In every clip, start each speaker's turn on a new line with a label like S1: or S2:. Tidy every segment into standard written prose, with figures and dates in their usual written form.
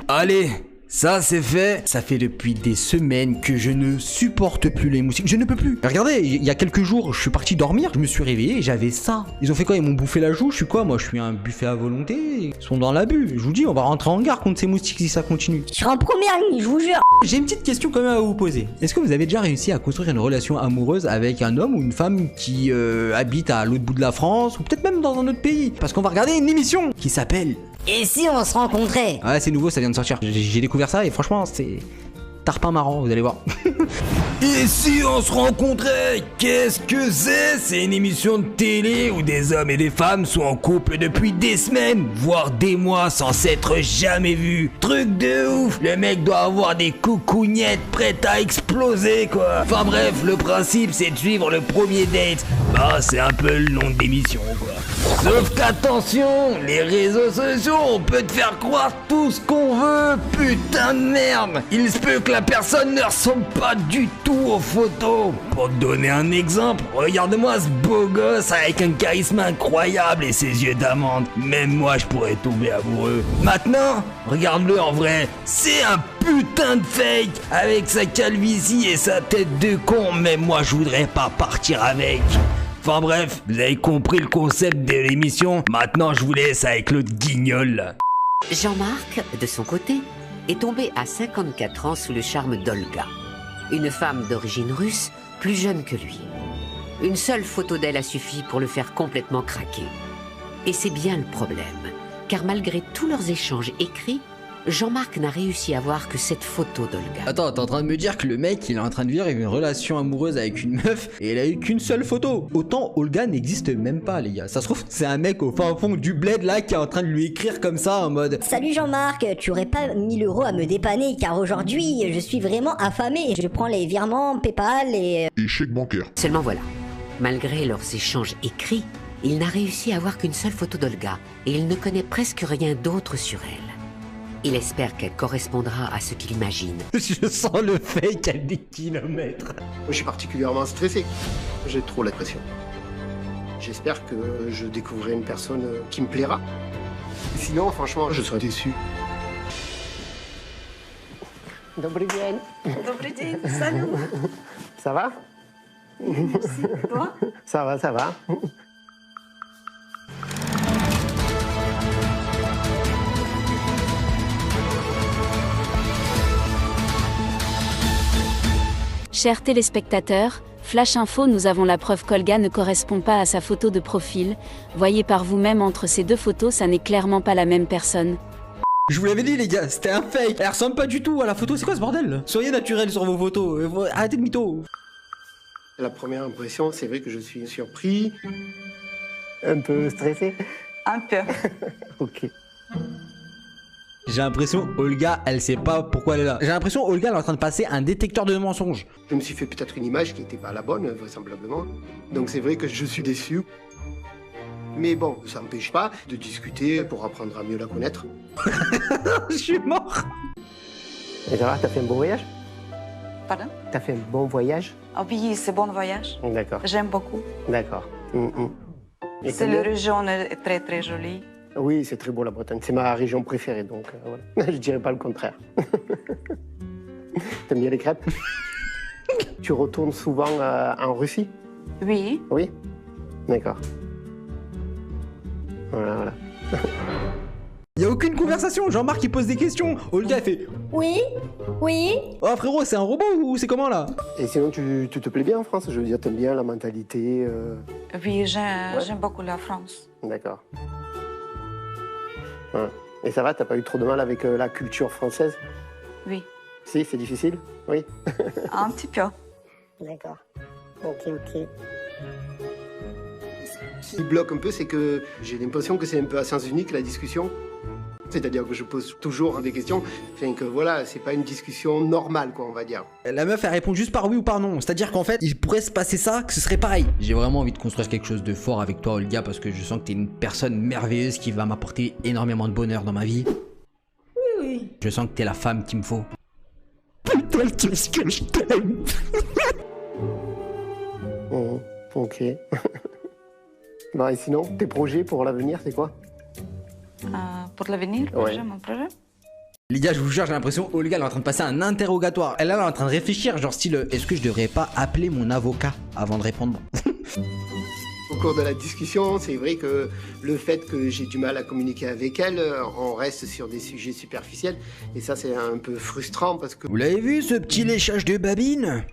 S1: Allez, ça c'est fait. Ça fait depuis des semaines que je ne supporte plus les moustiques. Je ne peux plus. Regardez, il y a quelques jours, je suis parti dormir, je me suis réveillé et j'avais ça. Ils ont fait quoi? Ils m'ont bouffé la joue. Je suis quoi? Moi, je suis un buffet à volonté. Ils sont dans l'abus. Je vous dis, on va rentrer en guerre contre ces moustiques si ça continue.
S2: Sur un première ligne, je vous jure.
S1: J'ai une petite question quand même à vous poser. Est-ce que vous avez déjà réussi à construire une relation amoureuse avec un homme ou une femme qui habite à l'autre bout de la France ou peut-être même dans un autre pays? Parce qu'on va regarder une émission qui s'appelle...
S2: Et si on se rencontrait?
S1: Ouais, c'est nouveau, ça vient de sortir. J'ai découvert ça et franchement, c'est tarpin marrant, vous allez voir. Et si on se rencontrait? Qu'est-ce que c'est? C'est une émission de télé où des hommes et des femmes sont en couple depuis des semaines, voire des mois, sans s'être jamais vus. Truc de ouf! Le mec doit avoir des coucougnettes prêtes à exploser, quoi. Enfin bref, le principe, c'est de suivre le premier date. Bah, c'est un peu le nom de l'émission, quoi. Sauf qu'attention, les réseaux sociaux, on peut te faire croire tout ce qu'on veut, putain de merde. Il se peut que la personne ne ressemble pas du tout aux photos. Pour te donner un exemple, regarde-moi ce beau gosse avec un charisme incroyable et ses yeux d'amande. Même moi, je pourrais tomber amoureux. Maintenant, regarde-le en vrai. C'est un putain de fake avec sa calvitie et sa tête de con. Même moi, je voudrais pas partir avec. Enfin bref, vous avez compris le concept de l'émission. Maintenant, je vous laisse avec l'autre guignol.
S3: Jean-Marc, de son côté, est tombé à 54 ans sous le charme d'Olga, une femme d'origine russe, plus jeune que lui. Une seule photo d'elle a suffi pour le faire complètement craquer. Et c'est bien le problème, car malgré tous leurs échanges écrits, Jean-Marc n'a réussi à voir que cette photo d'Olga.
S1: Attends, t'es en train de me dire que le mec, il est en train de vivre une relation amoureuse avec une meuf et il a eu qu'une seule photo. Autant Olga n'existe même pas, les gars. Ça se trouve, c'est un mec au fin fond du bled là qui est en train de lui écrire comme ça en mode...
S2: Salut Jean-Marc, tu aurais pas 1000 € à me dépanner car aujourd'hui je suis vraiment affamé. Je prends les virements, PayPal et...
S4: Échec bancaire.
S3: Seulement voilà, malgré leurs échanges écrits, il n'a réussi à voir qu'une seule photo d'Olga et il ne connaît presque rien d'autre sur elle. Il espère qu'elle correspondra à ce qu'il imagine.
S1: Je sens le fake à des kilomètres.
S5: Je suis particulièrement stressé. J'ai trop la pression. J'espère que je découvrirai une personne qui me plaira. Sinon, franchement, je serais déçu. Dobry dzień.
S6: Dobry dzień, salut.
S5: Ça va?
S6: Merci, toi?
S5: Ça va, ça va.
S7: Chers téléspectateurs, Flash Info, nous avons la preuve qu'Olga ne correspond pas à sa photo de profil. Voyez par vous-même entre ces deux photos, ça n'est clairement pas la même personne.
S1: Je vous l'avais dit les gars, c'était un fake. Elle ressemble pas du tout à la photo, c'est quoi ce bordel? Soyez naturel sur vos photos, arrêtez de mytho.
S5: La première impression, c'est vrai que je suis surpris, un peu stressé.
S6: Un peu.
S5: Ok.
S1: J'ai l'impression Olga, elle sait pas pourquoi elle est là. J'ai l'impression Olga elle est en train de passer un détecteur de mensonges.
S5: Je me suis fait peut-être une image qui n'était pas la bonne, vraisemblablement. Donc c'est vrai que je suis déçu. Mais bon, ça n'empêche pas de discuter pour apprendre à mieux la connaître.
S1: Je suis mort.
S5: Et ça va, t'as fait un bon voyage?
S6: Pardon?
S5: T'as fait un bon voyage?
S6: Ah oui, c'est bon voyage.
S5: D'accord,
S6: J'aime beaucoup.
S5: d'accord. Et
S6: C'est
S5: comment-
S6: la région est très très jolie.
S5: Oui, c'est très beau la Bretagne. C'est ma région préférée, donc voilà. Je dirais pas le contraire. T'aimes bien les crêpes? Tu retournes souvent en Russie?
S6: Oui,
S5: Oui? D'accord. Voilà.
S1: Y a aucune conversation, Jean-Marc il pose des questions. Olga elle fait
S2: Oui? Oui?
S1: oh frérot, c'est un robot ou c'est comment là?
S5: Et sinon, tu te plais bien en France? Je veux dire, t'aimes bien la mentalité
S6: oui, j'aime beaucoup la France.
S5: D'accord. Ouais. Et ça va, t'as pas eu trop de mal avec la culture française?
S6: Oui,
S5: Si, c'est difficile? Oui.
S6: un petit peu.
S2: D'accord. Ok.
S5: Ce qui bloque un peu, c'est que j'ai l'impression que c'est un peu à sens unique la discussion. C'est-à-dire que je pose toujours des questions, enfin que voilà, c'est pas une discussion normale, quoi, on va dire.
S1: La meuf elle répond juste par oui ou par non. C'est-à-dire qu'en fait, il pourrait se passer ça, que ce serait pareil. J'ai vraiment envie de construire quelque chose de fort avec toi Olga parce que je sens que t'es une personne merveilleuse qui va m'apporter énormément de bonheur dans ma vie.
S2: Oui.
S1: Je sens que t'es la femme qu'il me faut. Putain, qu'est-ce que je t'aime.
S5: Ok. Bon, et sinon, tes projets pour l'avenir, c'est quoi?
S6: Pour l'avenir,
S5: Ouais.
S6: mon projet.
S1: Les gars, je vous jure, j'ai l'impression Olga elle est en train de passer un interrogatoire. Elle est en train de réfléchir, genre style, est-ce que je devrais pas appeler mon avocat avant de répondre?
S5: Au cours de la discussion, c'est vrai que le fait que j'ai du mal à communiquer avec elle, on reste sur des sujets superficiels. Et ça, c'est un peu frustrant parce que...
S1: Vous l'avez vu ce petit léchage de babine?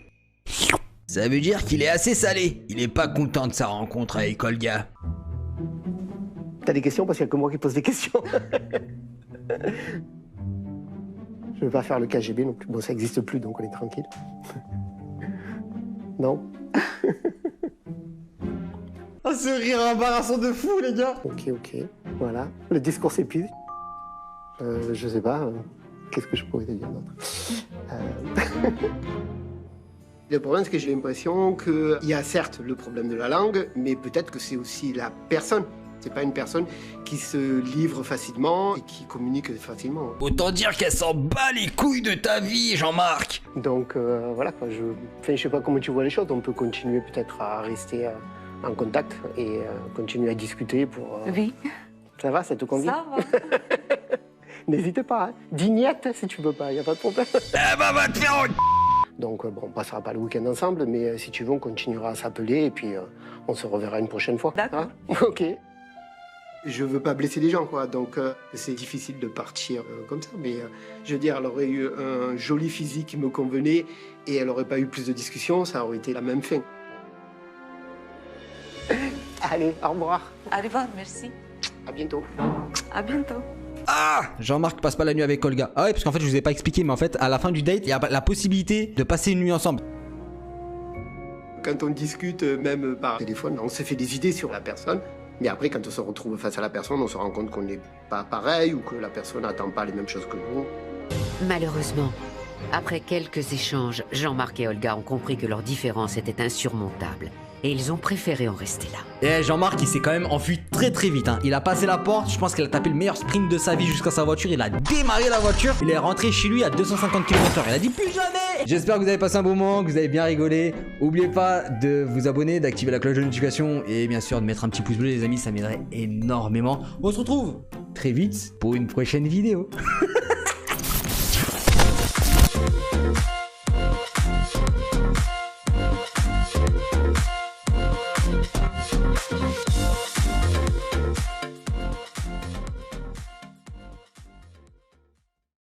S1: Ça veut dire qu'il est assez salé. Il est pas content de sa rencontre avec Olga.
S5: T'as des questions parce qu'il y a que moi qui pose des questions. Je ne vais pas faire le KGB non plus. Bon, ça n'existe plus, donc on est tranquille. Non.
S1: Oh, ce rire embarrassant de fou, les gars.
S5: Ok. Voilà. Le discours s'épuise. Je sais pas. Qu'est-ce que je pourrais te dire d'autre Le problème, c'est que j'ai l'impression qu'il y a certes le problème de la langue, mais peut-être que c'est aussi la personne. C'est pas une personne qui se livre facilement et qui communique facilement.
S1: Autant dire qu'elle s'en bat les couilles de ta vie, Jean-Marc.
S5: Donc voilà, quoi, je sais pas comment tu vois les choses. On peut continuer peut-être à rester en contact et continuer à discuter pour...
S6: Oui.
S5: Ça va, ça te convient?
S6: Ça va.
S5: N'hésite pas, hein. Dis niette si tu veux pas, y a pas de problème.
S1: Eh ben, va te faire...
S5: Donc bon, on passera pas le week-end ensemble, mais si tu veux, on continuera à s'appeler et puis on se reverra une prochaine fois.
S6: D'accord.
S5: Hein? Ok. Je veux pas blesser les gens, quoi, donc c'est difficile de partir comme ça, mais je veux dire, elle aurait eu un joli physique qui me convenait et elle aurait pas eu plus de discussions, ça aurait été la même fin. Allez, au revoir.
S6: Au revoir, merci.
S5: À bientôt.
S6: À bientôt.
S1: Ah, Jean-Marc passe pas la nuit avec Olga. Ah ouais, parce qu'en fait, je vous ai pas expliqué, mais en fait, à la fin du date, il y a la possibilité de passer une nuit ensemble.
S5: Quand on discute, même par téléphone, on se fait des idées sur la personne. Mais après, quand on se retrouve face à la personne, on se rend compte qu'on n'est pas pareil ou que la personne n'attend pas les mêmes choses que nous.
S3: Malheureusement, après quelques échanges, Jean-Marc et Olga ont compris que leur différence était insurmontable. Et ils ont préféré en rester là.
S1: Et Jean-Marc, il s'est quand même enfui très vite. Hein. Il a passé la porte, je pense qu'il a tapé le meilleur sprint de sa vie jusqu'à sa voiture. Il a démarré la voiture, il est rentré chez lui à 250 km/h. Il a dit plus jamais. J'espère que vous avez passé un bon moment, que vous avez bien rigolé. N'oubliez pas de vous abonner, d'activer la cloche de notification et bien sûr de mettre un petit pouce bleu les amis, ça m'aiderait énormément. On se retrouve très vite pour une prochaine vidéo.